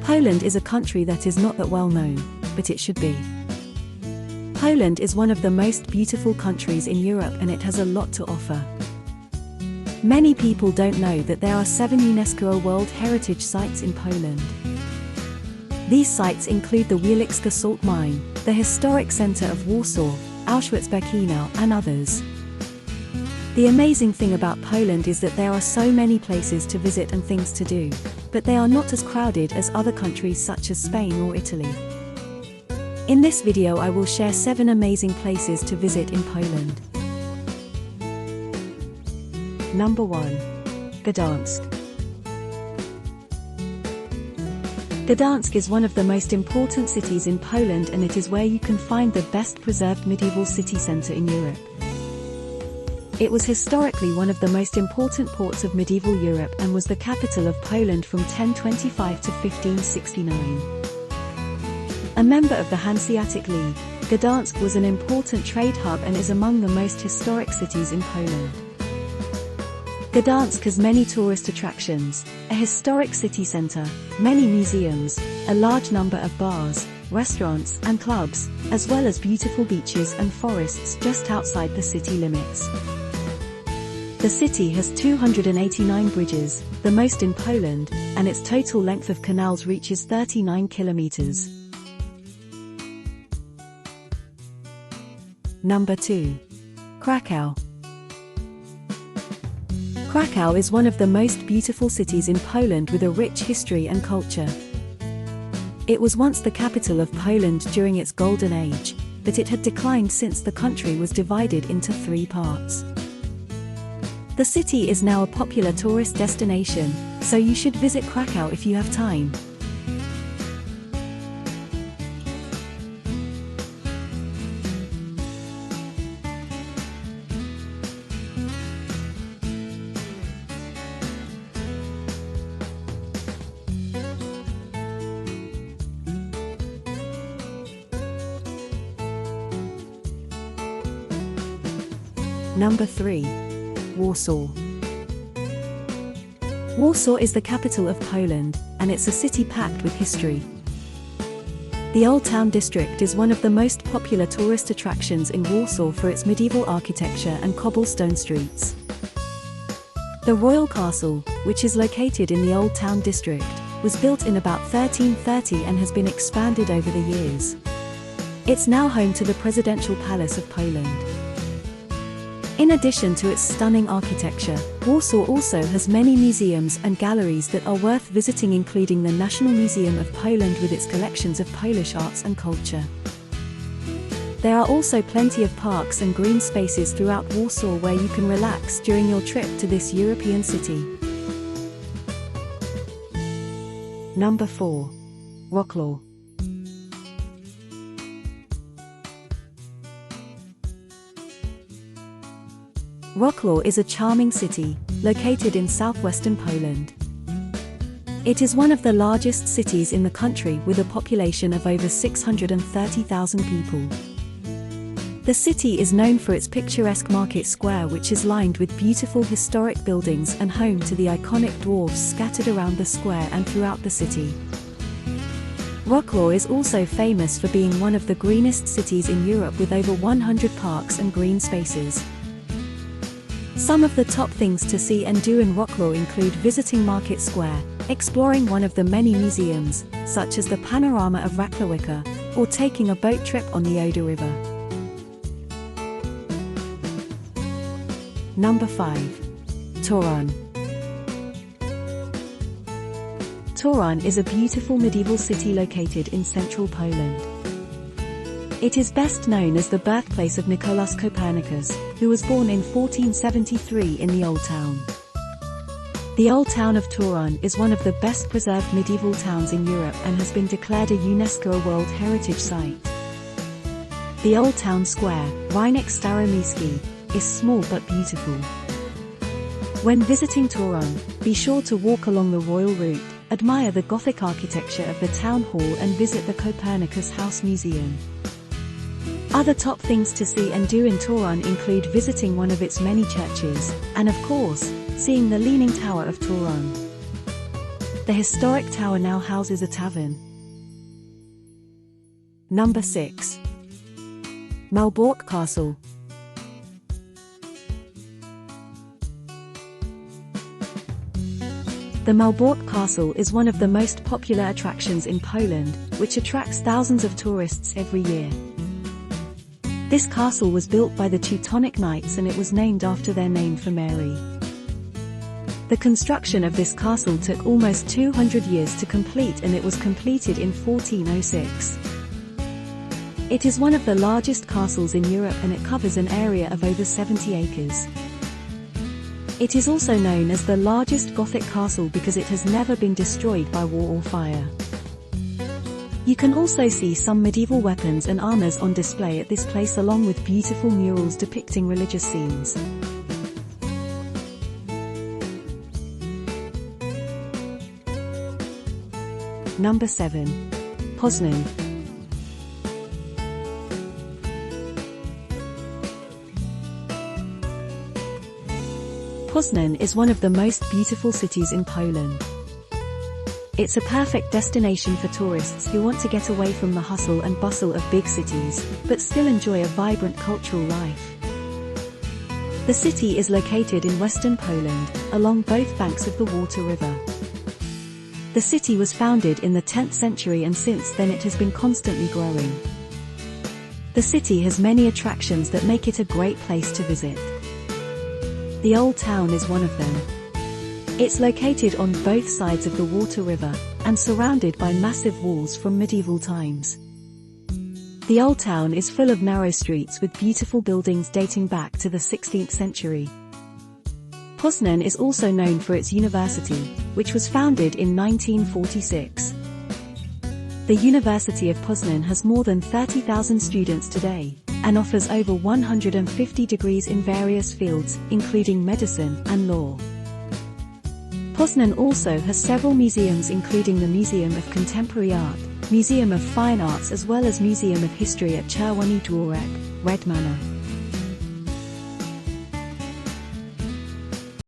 Poland is a country that is not that well known, but it should be. Poland is one of the most beautiful countries in Europe and it has a lot to offer. Many people don't know that there are 7 UNESCO World Heritage Sites in Poland. These sites include the Wielicka salt mine, the historic center of Warsaw, Auschwitz-Birkenau, and others. The amazing thing about Poland is that there are so many places to visit and things to do, but they are not as crowded as other countries such as Spain or Italy. In this video I will share 7 amazing places to visit in Poland. Number 1. Gdansk. Gdansk is one of the most important cities in Poland and it is where you can find the best preserved medieval city center in Europe. It was historically one of the most important ports of medieval Europe and was the capital of Poland from 1025 to 1569. A member of the Hanseatic League, Gdansk was an important trade hub and is among the most historic cities in Poland. Gdansk has many tourist attractions, a historic city center, many museums, a large number of bars, restaurants and clubs, as well as beautiful beaches and forests just outside the city limits. The city has 289 bridges, the most in Poland, and its total length of canals reaches 39 kilometers. Number 2. Krakow. Krakow is one of the most beautiful cities in Poland with a rich history and culture. It was once the capital of Poland during its golden age, but it had declined since the country was divided into 3 parts. The city is now a popular tourist destination, so you should visit Krakow if you have time. Number 3. Warsaw. Warsaw is the capital of Poland, and it's a city packed with history. The Old Town district is one of the most popular tourist attractions in Warsaw for its medieval architecture and cobblestone streets. The Royal Castle, which is located in the Old Town district, was built in about 1330 and has been expanded over the years. It's now home to the Presidential Palace of Poland. In addition to its stunning architecture, Warsaw also has many museums and galleries that are worth visiting, including the National Museum of Poland with its collections of Polish arts and culture. There are also plenty of parks and green spaces throughout Warsaw where you can relax during your trip to this European city. Number 4. Wrocław. Wrocław is a charming city, located in southwestern Poland. It is one of the largest cities in the country with a population of over 630,000 people. The city is known for its picturesque market square, which is lined with beautiful historic buildings and home to the iconic dwarfs scattered around the square and throughout the city. Wrocław is also famous for being one of the greenest cities in Europe with over 100 parks and green spaces. Some of the top things to see and do in Wrocław include visiting Market Square, exploring one of the many museums, such as the Panorama of Wrocławicka, or taking a boat trip on the Oder River. Number 5. Toruń. Toruń is a beautiful medieval city located in central Poland. It is best known as the birthplace of Nicolaus Copernicus, who was born in 1473 in the Old Town. The Old Town of Toruń is one of the best preserved medieval towns in Europe and has been declared a UNESCO World Heritage Site. The Old Town Square, Rynek Staromiejski, is small but beautiful. When visiting Toruń, be sure to walk along the Royal Route, admire the Gothic architecture of the town hall and visit the Copernicus House Museum. Other top things to see and do in Toruń include visiting one of its many churches, and of course, seeing the Leaning Tower of Toruń. The historic tower now houses a tavern. Number 6. Malbork Castle. The Malbork Castle is one of the most popular attractions in Poland, which attracts thousands of tourists every year. This castle was built by the Teutonic Knights and it was named after their name for Mary. The construction of this castle took almost 200 years to complete, and it was completed in 1406. It is one of the largest castles in Europe and it covers an area of over 70 acres. It is also known as the largest Gothic castle because it has never been destroyed by war or fire. You can also see some medieval weapons and armors on display at this place, along with beautiful murals depicting religious scenes. Number 7. Poznan. Poznan is one of the most beautiful cities in Poland. It's a perfect destination for tourists who want to get away from the hustle and bustle of big cities, but still enjoy a vibrant cultural life. The city is located in western Poland, along both banks of the Water River. The city was founded in the 10th century and since then it has been constantly growing. The city has many attractions that make it a great place to visit. The Old Town is one of them. It's located on both sides of the Water River, and surrounded by massive walls from medieval times. The Old Town is full of narrow streets with beautiful buildings dating back to the 16th century. Poznan is also known for its university, which was founded in 1946. The University of Poznan has more than 30,000 students today, and offers over 150 degrees in various fields, including medicine and law. Poznan also has several museums, including the Museum of Contemporary Art, Museum of Fine Arts, as well as Museum of History at Czerwony Dworek, Red Manor.